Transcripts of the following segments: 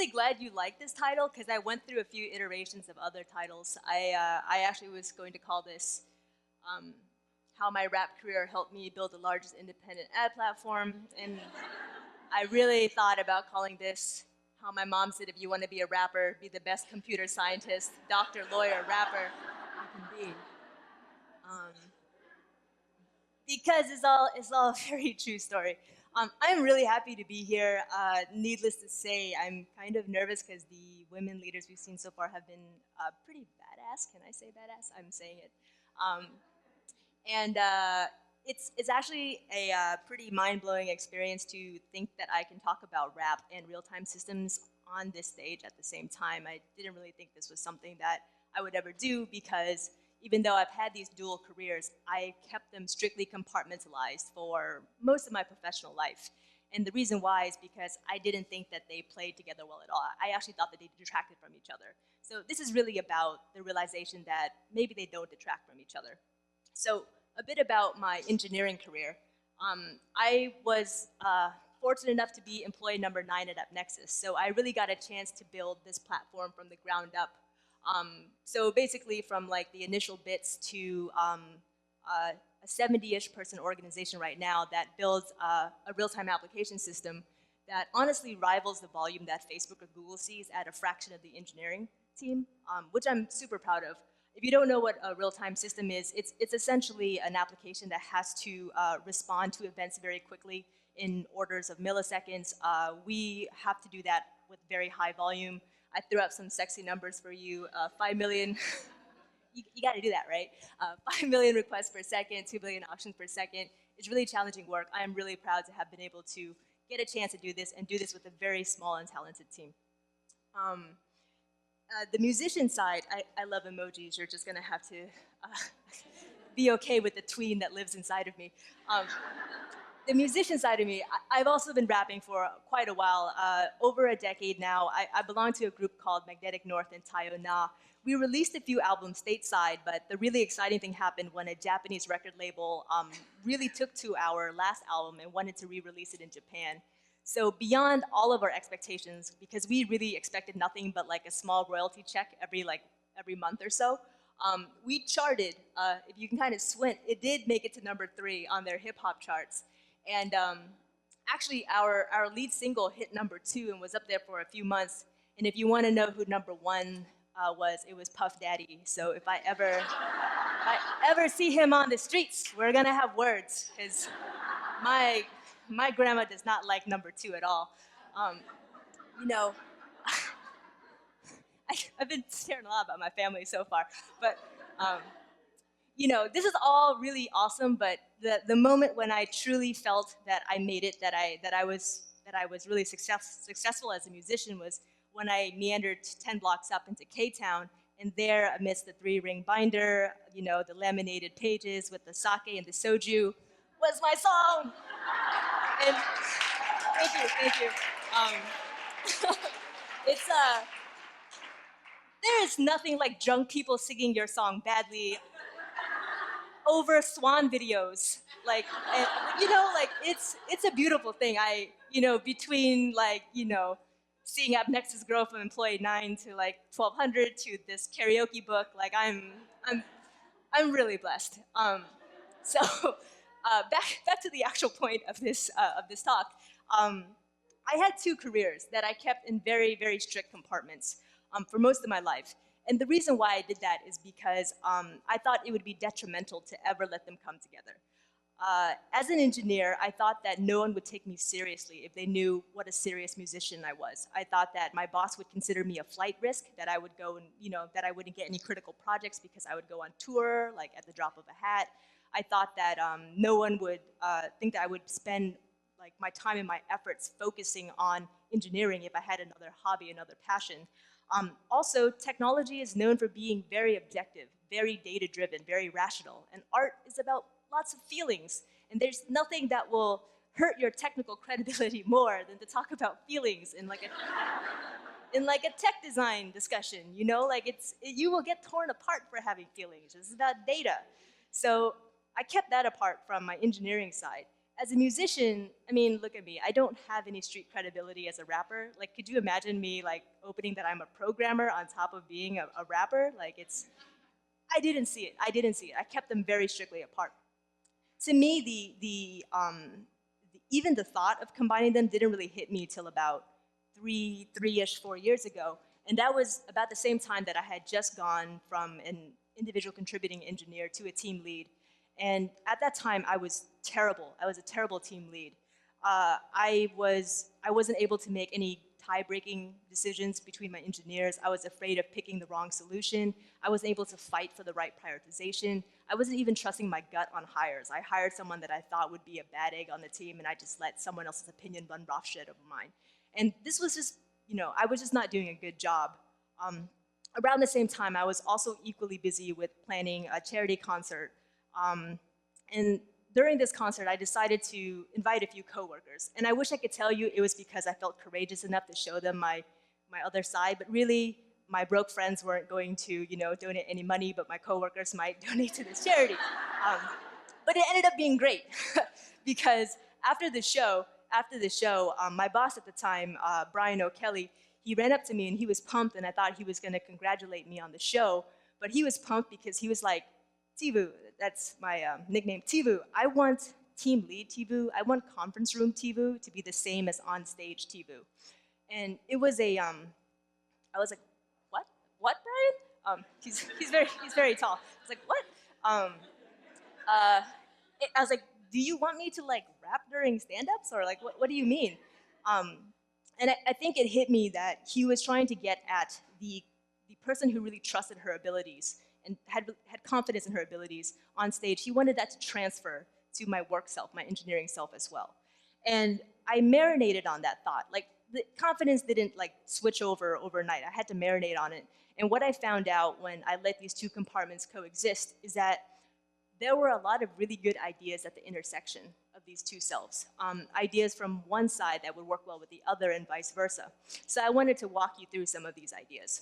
really glad you like this title because I went through a few iterations of other titles. I actually was going to call this um, How My Rap Career Helped Me Build the Largest Independent Ad Platform. And I really thought about calling this How My Mom Said If You Want to Be a Rapper, Be the Best Computer Scientist, Doctor, Lawyer, Rapper you can be. Because it's all a very true story. I'm really happy to be here. Needless to say, I'm kind of nervous because the women leaders we've seen so far have been pretty badass. Can I say badass? I'm saying it. Um, and it's actually a pretty mind-blowing experience to think that I can talk about rap and real-time systems on this stage at the same time. I didn't really think this was something that I would ever do because even though I've had these dual careers, I kept them strictly compartmentalized for most of my professional life. And the reason why is because I didn't think that they played together well at all. I actually thought that they detracted from each other. So this is really about the realization that maybe they don't detract from each other. So a bit about my engineering career. I was fortunate enough to be employee number 9 at AppNexus. So I really got a chance to build this platform from the ground up. So basically from like the initial bits to a 70-ish person organization right now that builds a real-time application system that honestly rivals the volume that Facebook or Google sees at a fraction of the engineering team, which I'm super proud of. If you don't know what a real-time system is, it's essentially an application that has to respond to events very quickly in orders of milliseconds. We have to do that with very high volume. I threw out some sexy numbers for you. 5 million, you got to do that, right? 5 million requests per second, 2 billion auctions per second. It's really challenging work. I am really proud to have been able to get a chance to do this and do this with a very small and talented team. The musician side, I love emojis. You're just gonna have to be okay with the tween that lives inside of me. The musician side of me, I've also been rapping for quite a while, over a decade now. I belong to a group called Magnetic North and Tayo Na. We released a few albums stateside, but the really exciting thing happened when a Japanese record label really took to our last album and wanted to re-release it in Japan. So beyond all of our expectations, because we really expected nothing but like a small royalty check every month or so, we charted, if you can kind of squint, it did make it to number 3 on their hip hop charts. And actually, our lead single hit number 2 and was up there for a few months. And if you want to know who number 1 was, it was Puff Daddy. So if I ever see him on the streets, we're gonna have words, because my grandma does not like number 2 at all. You know, I've been sharing a lot about my family so far, but you know, this is all really awesome, but the moment when I truly felt that I made it, that I was really successful as a musician was when I meandered 10 blocks up into K-Town, and there amidst the 3-ring binder, you know, the laminated pages with the sake and the soju was my song. And thank you. It's there is nothing like drunk people singing your song badly over swan videos. Like, and, you know, like it's a beautiful thing. You know, between like, you know, seeing AppNexus grow from employee 9 to like 1,200 to this karaoke book, like I'm really blessed. So back to the actual point of this talk. I had 2 careers that I kept in very, very strict compartments for most of my life. And the reason why I did that is because I thought it would be detrimental to ever let them come together. As an engineer, I thought that no one would take me seriously if they knew what a serious musician I was. I thought that my boss would consider me a flight risk, that I would go and, you know, that I wouldn't get any critical projects because I would go on tour, like at the drop of a hat. I thought that no one would think that I would spend like my time and my efforts focusing on engineering if I had another hobby, another passion. Also, technology is known for being very objective, very data-driven, very rational, and art is about lots of feelings, and there's nothing that will hurt your technical credibility more than to talk about feelings in like a tech design discussion, you know? Like you will get torn apart for having feelings. It's about data. So I kept that apart from my engineering side. as a musician, I mean, look at me. I don't have any street credibility as a rapper. Like, could you imagine me like opening that I'm a programmer on top of being a rapper? Like, I didn't see it. I didn't see it. I kept them very strictly apart. To me, even the thought of combining them didn't really hit me till about three-ish, 4 years ago. And that was about the same time that I had just gone from an individual contributing engineer to a team lead. And at that time, I was terrible. I was a terrible team lead. I wasn't able to make any tie-breaking decisions between my engineers. I was afraid of picking the wrong solution. I wasn't able to fight for the right prioritization. I wasn't even trusting my gut on hires. I hired someone that I thought would be a bad egg on the team, and I just let someone else's opinion run roughshod over mine. And this was just, I was just not doing a good job. Around the same time, I was also equally busy with planning a charity concert. And during this concert, I decided to invite a few coworkers. And I wish I could tell you it was because I felt courageous enough to show them my other side, but really, my broke friends weren't going to, donate any money, but my coworkers might donate to this charity. But it ended up being great because after the show, my boss at the time, Brian O'Kelly, he ran up to me and he was pumped, and I thought he was going to congratulate me on the show, but he was pumped because he was like, Tivu, that's my nickname, Tivu, I want team lead Tivu, I want conference room Tivu to be the same as on stage Tivu. And it was I was like, what, Brian? He's very tall. I was like, what? I was like, do you want me to like rap during stand-ups, or like what do you mean? And I think it hit me that he was trying to get at the person who really trusted her abilities and had confidence in her abilities on stage. He wanted that to transfer to my work self, my engineering self as well. And I marinated on that thought. Like, the confidence didn't like switch over overnight. I had to marinate on it. And what I found out when I let these two compartments coexist is that there were a lot of really good ideas at the intersection of these two selves. Ideas from one side that would work well with the other and vice versa. So I wanted to walk you through some of these ideas.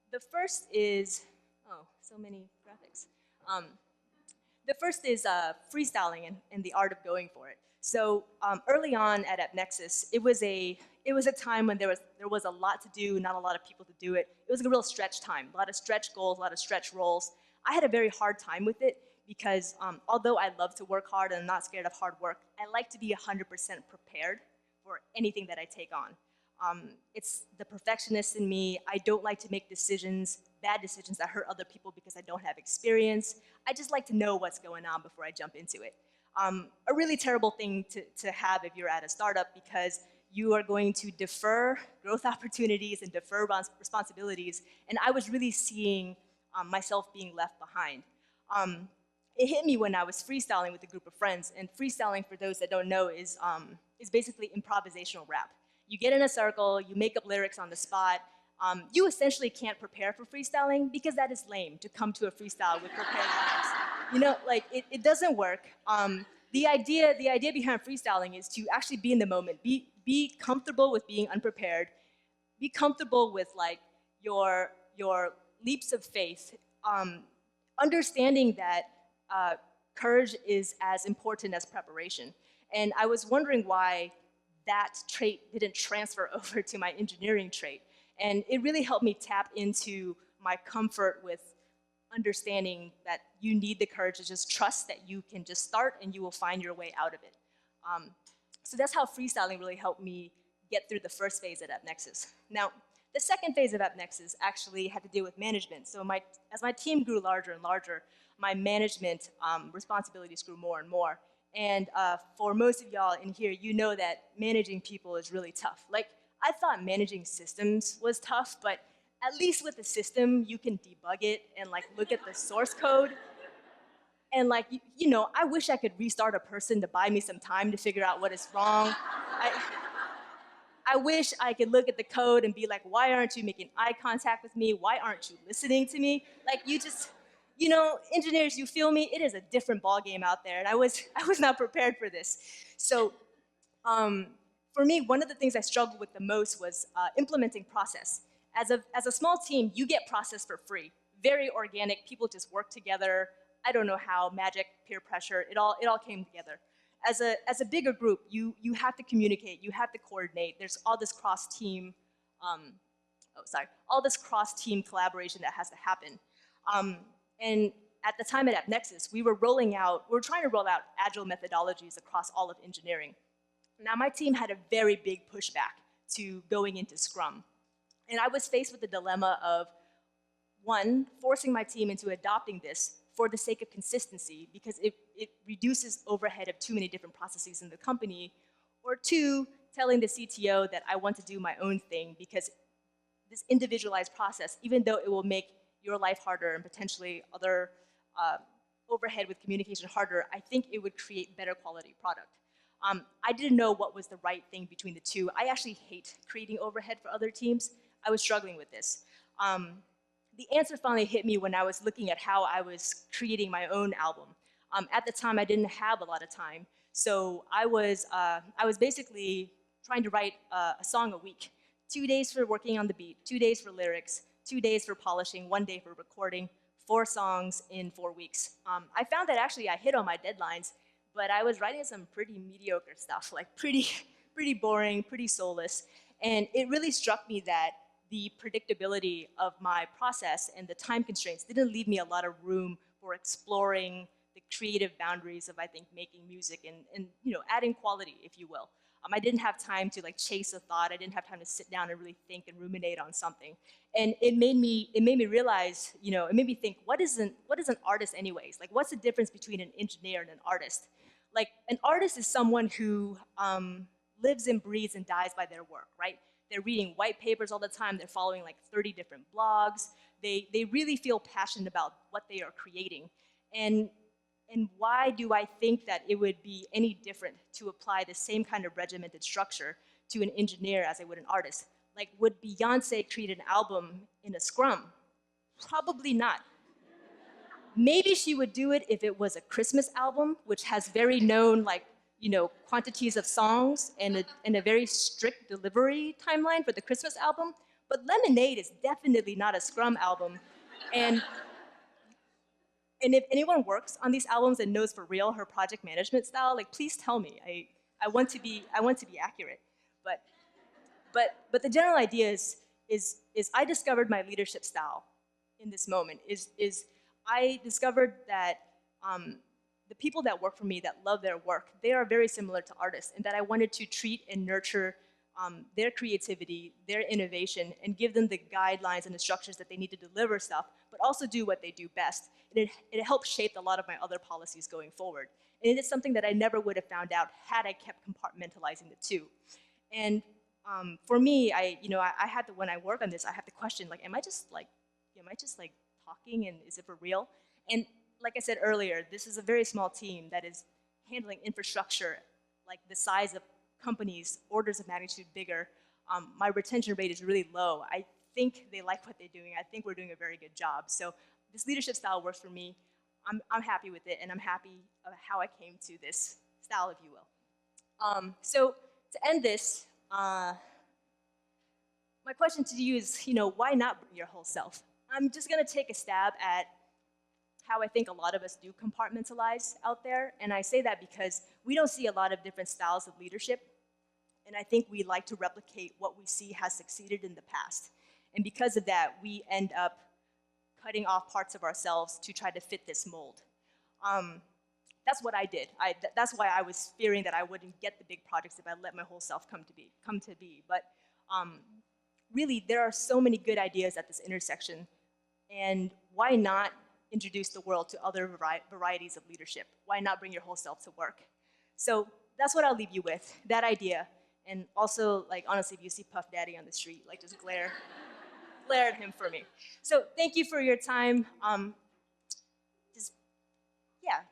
The first is, oh, so many graphics. The first is freestyling and the art of going for it. So early on at AppNexus, it was a time when there was a lot to do, not a lot of people to do it. It was a real stretch time, a lot of stretch goals, a lot of stretch roles. I had a very hard time with it because although I love to work hard and I'm not scared of hard work, I like to be 100% prepared for anything that I take on. It's the perfectionist in me. I don't like to make decisions, bad decisions that hurt other people because I don't have experience. I just like to know what's going on before I jump into it. A really terrible thing to have if you're at a startup, because you are going to defer growth opportunities and defer responsibilities, and I was really seeing myself being left behind. It hit me when I was freestyling with a group of friends, and freestyling, for those that don't know, is basically improvisational rap. You get in a circle, you make up lyrics on the spot. You essentially can't prepare for freestyling because that is lame, to come to a freestyle with prepared lines. Like, it doesn't work. The idea behind freestyling is to actually be in the moment, be comfortable with being unprepared, be comfortable with like your leaps of faith, understanding that courage is as important as preparation. And I was wondering why that trait didn't transfer over to my engineering trait. And it really helped me tap into my comfort with understanding that you need the courage to just trust that you can just start and you will find your way out of it. So that's how freestyling really helped me get through the first phase at AppNexus. Now, the second phase of AppNexus actually had to do with management. So as my team grew larger and larger, my management responsibilities grew more and more. And for most of y'all in here, you know that managing people is really tough. Like, I thought managing systems was tough, but at least with the system, you can debug it and like look at the source code. And like, I wish I could restart a person to buy me some time to figure out what is wrong. I wish I could look at the code and be like, why aren't you making eye contact with me? Why aren't you listening to me? Like, engineers, you feel me? It is a different ballgame out there, and I was not prepared for this. So for me, one of the things I struggled with the most was implementing process. As a small team, you get process for free. Very organic, people just work together. I don't know how, magic, peer pressure, it all came together. As a bigger group, you have to communicate, you have to coordinate. There's all this cross-team, all this cross-team collaboration that has to happen. And at the time at AppNexus, we were trying to roll out agile methodologies across all of engineering. Now my team had a very big pushback to going into Scrum. And I was faced with the dilemma of, one, forcing my team into adopting this for the sake of consistency, because it reduces overhead of too many different processes in the company, or two, telling the CTO that I want to do my own thing, because this individualized process, even though it will make your life harder and potentially other overhead with communication harder, I think it would create better quality product. I didn't know what was the right thing between the two. I actually hate creating overhead for other teams. I was struggling with this. The answer finally hit me when I was looking at how I was creating my own album. At the time, I didn't have a lot of time, so I was basically trying to write a song a week. 2 days for working on the beat, 2 days for lyrics, 2 days for polishing, 1 day for recording, 4 songs in 4 weeks. I found that actually I hit on my deadlines, but I was writing some pretty mediocre stuff, like pretty boring, pretty soulless. And it really struck me that the predictability of my process and the time constraints didn't leave me a lot of room for exploring the creative boundaries of, I think, making music and adding quality, if you will. I didn't have time to chase a thought. I didn't have time to sit down and really think and ruminate on something. And it made me realize, it made me think, what is an artist anyways? Like, what's the difference between an engineer and an artist? Like, an artist is someone who lives and breathes and dies by their work, right? They're reading white papers all the time. They're following 30 different blogs. They really feel passionate about what they are creating. And why do I think that it would be any different to apply the same kind of regimented structure to an engineer as I would an artist? Like, would Beyonce create an album in a Scrum? Probably not. Maybe she would do it if it was a Christmas album, which has very known quantities of songs and a very strict delivery timeline for the Christmas album. But Lemonade is definitely not a Scrum album. And if anyone works on these albums and knows for real her project management style, please tell me. I want to be accurate. But the general idea is I discovered my leadership style in this moment. I discovered that the people that work for me that love their work, they are very similar to artists, and that I wanted to treat and nurture their creativity, their innovation, and give them the guidelines and the structures that they need to deliver stuff, but also do what they do best. And it helped shape a lot of my other policies going forward. And it is something that I never would have found out had I kept compartmentalizing the two. And for me, I had to, when I work on this, I have to question, am I just talking, and is it for real? And like I said earlier, this is a very small team that is handling infrastructure the size of companies, orders of magnitude bigger. My retention rate is really low. I think they like what they're doing. I think we're doing a very good job. So this leadership style works for me. I'm happy with it, and I'm happy of how I came to this style, if you will. So to end this, my question to you is, why not bring your whole self? I'm just going to take a stab at how I think a lot of us do compartmentalize out there. And I say that because we don't see a lot of different styles of leadership. And I think we like to replicate what we see has succeeded in the past. And because of that, we end up cutting off parts of ourselves to try to fit this mold. That's what I did. That's why I was fearing that I wouldn't get the big projects if I let my whole self come to be. But really, there are so many good ideas at this intersection. And why not introduce the world to other varieties of leadership? Why not bring your whole self to work? So that's what I'll leave you with, that idea. And also, honestly, if you see Puff Daddy on the street, just glare at him for me. So thank you for your time. Yeah.